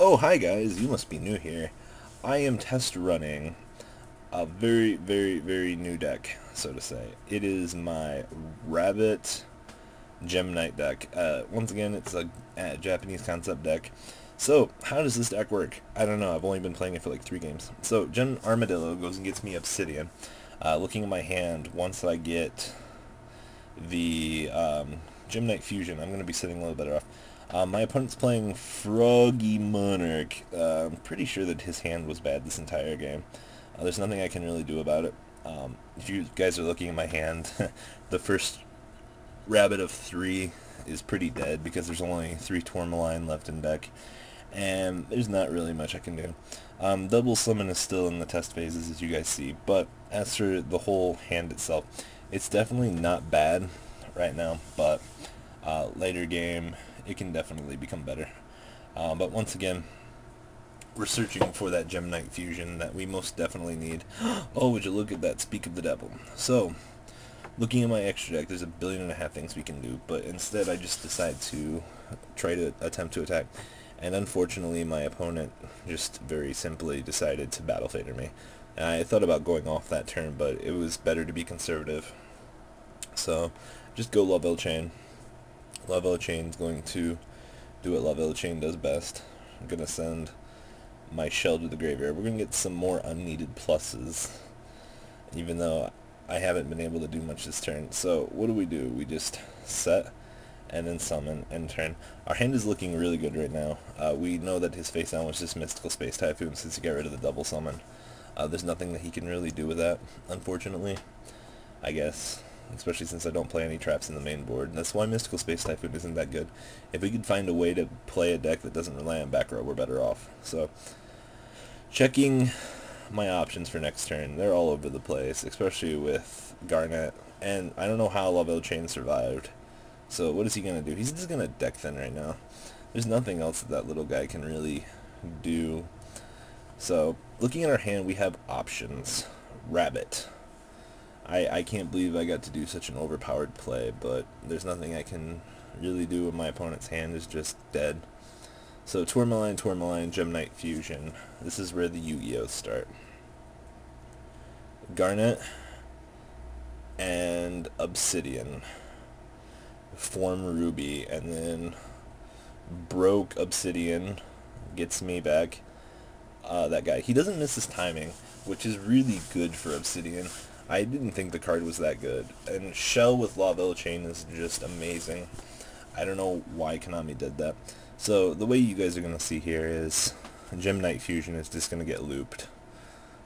Oh, hi guys, you must be new here. I am test running a very new deck, so to say. It is my Rabbit Gem Knight deck. Once again, it's a Japanese concept deck. So, how does this deck work? I don't know, I've only been playing it for like 3 games. So, Gem Armadillo goes and gets me Obsidian. Looking at my hand, once I get the Gem Knight Fusion, I'm going to be sitting a little better off. My opponent's playing Froggy Monarch. I'm pretty sure that his hand was bad this entire game. There's nothing I can really do about it. If you guys are looking at my hand, the first rabbit of 3 is pretty dead because there's only 3 Tourmaline left in deck, and there's not really much I can do. Double Summon is still in the test phases, as you guys see, but as for the whole hand itself, it's definitely not bad right now, but later game it can definitely become better. But once again, we're searching for that Gem Knight Fusion that we most definitely need. Oh, would you look at that, speak of the devil. So, looking at my extra deck, there's 1.5 billion things we can do, but instead I just decide to try to attempt to attack. And unfortunately, my opponent just very simply decided to Battle Fader me. And I thought about going off that turn, but it was better to be conservative. So, just go Love Chain. Love Chain's going to do what Love Chain does best. I'm going to send my shell to the graveyard. We're going to get some more unneeded pluses, even though I haven't been able to do much this turn. So what do? We just set and then summon and turn. Our hand is looking really good right now. We know that his face down was just Mystical Space Typhoon since he got rid of the double summon. There's nothing that he can really do with that, unfortunately, I guess. Especially since I don't play any traps in the main board. That's why Mystical Space Typhoon isn't that good. If we could find a way to play a deck that doesn't rely on back row, we're better off. So, checking my options for next turn. They're all over the place, especially with Garnet. And I don't know how Love Chain survived. So what is he going to do? He's just going to deck thin right now. There's nothing else that little guy can really do. So, looking at our hand, we have options. Rabbit. I can't believe I got to do such an overpowered play, but there's nothing I can really do when my opponent's hand is just dead. So Tourmaline, Gem Knight Fusion. This is where the Yu-Gi-Oh start. Garnet and Obsidian form Ruby, and then broke Obsidian gets me back that guy. He doesn't miss his timing, which is really good for Obsidian. I didn't think the card was that good. And Shell with Love Chain is just amazing. I don't know why Konami did that. So the way you guys are going to see here is Gem Knight Fusion is just going to get looped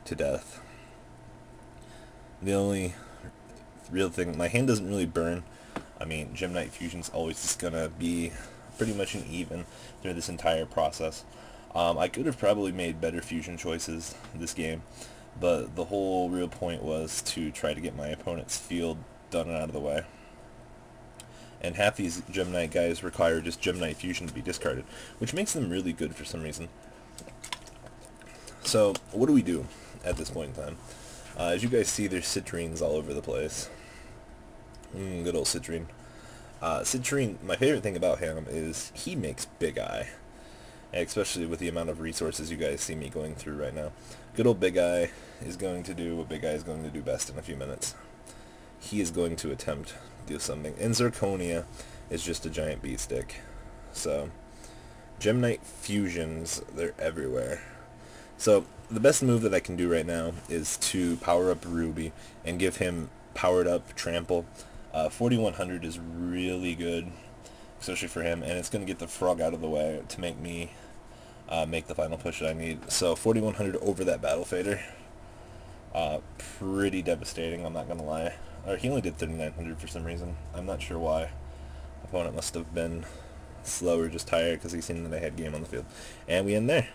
to death. The only real thing, my hand doesn't really burn. I mean, Gem Knight Fusion's always just going to be pretty much an even through this entire process. I could have probably made better fusion choices this game, but the whole real point was to try to get my opponent's field done and out of the way. And half these Gem Knight guys require just Gem Knight Fusion to be discarded, which makes them really good for some reason. So, what do we do at this point in time? As you guys see, there's Citrines all over the place. Good old Citrine. Citrine, my favorite thing about him is he makes Big Eye. Especially with the amount of resources you guys see me going through right now. Good old Big Eye is going to do what Big Eye is going to do best in a few minutes. He is going to attempt to do something. And Zirconia is just a giant beat stick. So, Gem Knight Fusions, they're everywhere. So, the best move that I can do right now is to power up Ruby and give him powered up Trample. 4100 is really good, especially for him, and it's going to get the frog out of the way to make me make the final push that I need. So 4100 over that Battle Fader. Pretty devastating, I'm not going to lie. Or he only did 3900 for some reason. I'm not sure why. Opponent must have been slow or just tired because he's seen that I had game on the field. And we end there.